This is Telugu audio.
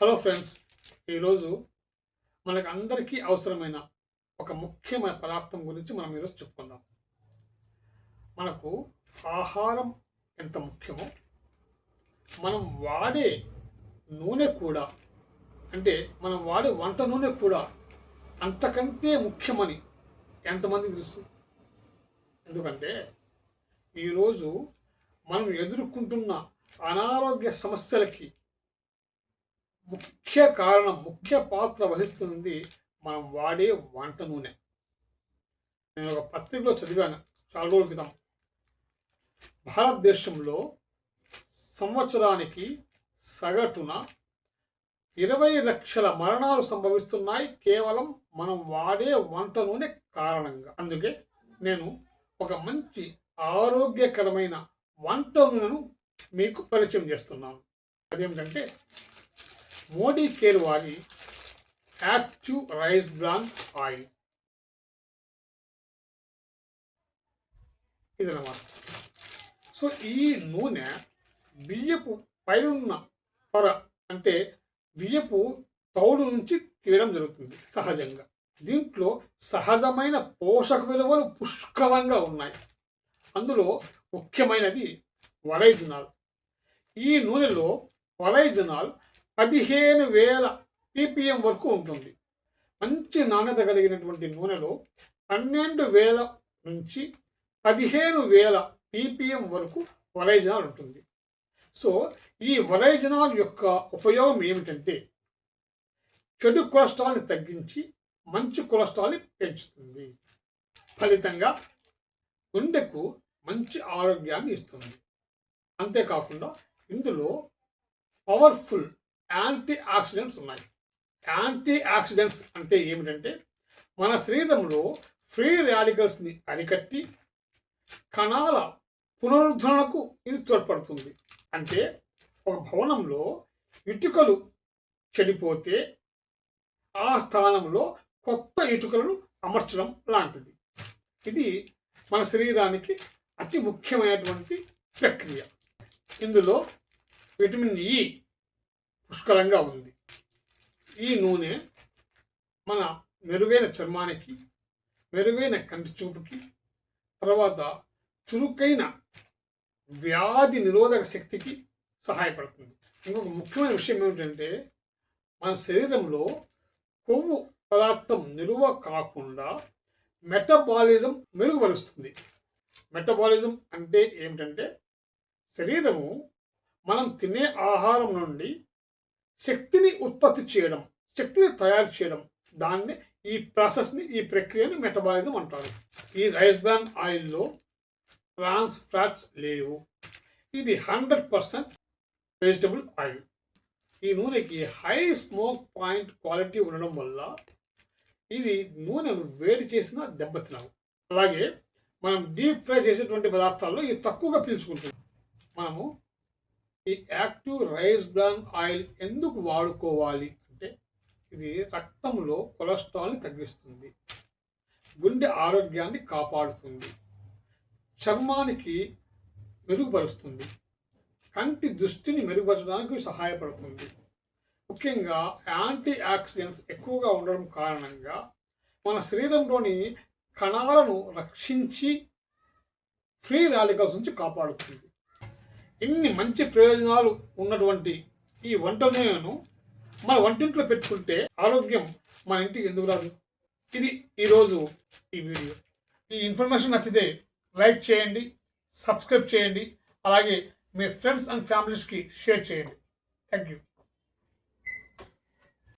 హలో ఫ్రెండ్స్, ఈరోజు మనకు అందరికీ అవసరమైన ఒక ముఖ్యమైన పదార్థం గురించి మనం ఈరోజు చెప్పుకుందాం. మనకు ఆహారం ఎంత ముఖ్యమో మనం వాడే నూనె కూడా, అంటే మనం వాడే వంట నూనె కూడా అంతకంటే ముఖ్యమని ఎంతమంది తెలుసు? ఎందుకంటే ఈరోజు మనం ఎదుర్కొంటున్న అనారోగ్య సమస్యలకి ముఖ్య కారణం, ముఖ్య పాత్ర వహిస్తుంది మనం వాడే వంట నూనె. నేను ఒక పత్రికలో చదివాను చాలా రోజుల క్రితం. భారతదేశంలో సంవత్సరానికి సగటున 20 లక్షల మరణాలు సంభవిస్తున్నాయి కేవలం మనం వాడే వంట నూనె కారణంగా. అందుకే నేను ఒక మంచి ఆరోగ్యకరమైన వంట నూనెను మీకు పరిచయం చేస్తున్నాను. అదేమిటంటే మోడీ కేర్ వారి యాక్టివ్ రైస్ బ్రాన్ ఆయిల్. ఇదన్నమాట. సో ఈ నూనె బియ్యపు పైన పొర, అంటే బియ్యపు తౌడు నుంచి తీయడం జరుగుతుంది సహజంగా. దీంట్లో సహజమైన పోషక విలువలు పుష్కలంగా ఉన్నాయి. అందులో ముఖ్యమైనది వరైజనాల్. ఈ నూనెలో వరైజనాల్ 15,000 ppm వరకు ఉంటుంది. మంచి నాణ్యత కలిగినటువంటి నూనెలో 12,000 నుంచి 15,000 ppm వరకు వరైజనాల్ ఉంటుంది. సో ఈ వరైజనాల్ యొక్క ఉపయోగం ఏమిటంటే చెడు కొలెస్ట్రాల్ని తగ్గించి మంచి కొలెస్ట్రాల్ని పెంచుతుంది. ఫలితంగా గుండెకు మంచి ఆరోగ్యాన్ని ఇస్తుంది. అంతేకాకుండా ఇందులో పవర్ఫుల్ యాంటీ ఆక్సిడెంట్స్ ఉన్నాయి. యాంటీ ఆక్సిడెంట్స్ అంటే ఏమిటంటే మన శరీరంలో ఫ్రీ రాడికల్స్ని అరికట్టి కణాల పునరుద్ధరణకు ఇది తోడ్పడుతుంది. అంటే ఒక భవనంలో ఇటుకలు చెడిపోతే ఆ స్థానంలో కొత్త ఇటుకలను అమర్చడం లాంటిది. ఇది మన శరీరానికి అతి ముఖ్యమైనటువంటి ప్రక్రియ. ఇందులో విటమిన్ ఇ పుష్కలంగా ఉంది. ఈ నూనె మన మెరుగైన చర్మానికి, మెరుగైన కంటి చూపుకి, తర్వాత చురుకైన వ్యాధి నిరోధక శక్తికి సహాయపడుతుంది. ఇంకొక ముఖ్యమైన విషయం ఏమిటంటే మన శరీరంలో కొవ్వు పదార్థం నిలువ కాకుండా మెటబాలిజం మెరుగుపరుస్తుంది. మెటబాలిజం అంటే ఏమిటంటే శరీరము మనం తినే ఆహారం నుండి శక్తిని ఉత్పత్తి చేయడం, శక్తిని తయారు చేయడం, దాన్ని ఈ ప్రాసెస్ని, ఈ ప్రక్రియని మెటబాలిజం అంటారు. ఈ రైస్ బ్రాన్ ఆయిల్లో ట్రాన్స్ ఫ్యాట్స్ లేవు. ఇది 100% వెజిటబుల్ ఆయిల్. ఈ నూనెకి హై స్మోక్ పాయింట్ క్వాలిటీ ఉండడం వల్ల ఇది నూనెను వేడి చేసినా దెబ్బతినవు. అలాగే మనం డీప్ ఫ్రై చేసేటువంటి పదార్థాల్లో ఇది తక్కువగా పీల్చుకుంటుంది. మనము ఈ యాక్టివ్ రైస్ బ్రాన్ ఆయిల్ ఎందుకు వాడుకోవాలి అంటే ఇది రక్తంలో కొలెస్ట్రాల్ని తగ్గిస్తుంది, గుండె ఆరోగ్యాన్ని కాపాడుతుంది, చర్మానికి మెరుగుపరుస్తుంది, కంటి దృష్టిని మెరుగుపరచడానికి సహాయపడుతుంది. ముఖ్యంగా యాంటీ ఆక్సిడెంట్స్ ఎక్కువగా ఉండడం కారణంగా మన శరీరంలోని కణాలను రక్షించి ఫ్రీ రాడికల్స్ నుంచి కాపాడుతుంది. ఇన్ని మంచి ప్రయోజనాలు ఉన్నటువంటి ఈ వంట నూనెను మన వంటింట్లో పెట్టుకుంటే ఆరోగ్యం మన ఇంటికి ఎందుకు రాదు? ఇది ఈరోజు ఈ వీడియో. ఈ ఇన్ఫర్మేషన్ నచ్చితే లైక్ చేయండి, సబ్స్క్రైబ్ చేయండి, అలాగే మీ ఫ్రెండ్స్ అండ్ ఫ్యామిలీస్కి షేర్ చేయండి. Thank you.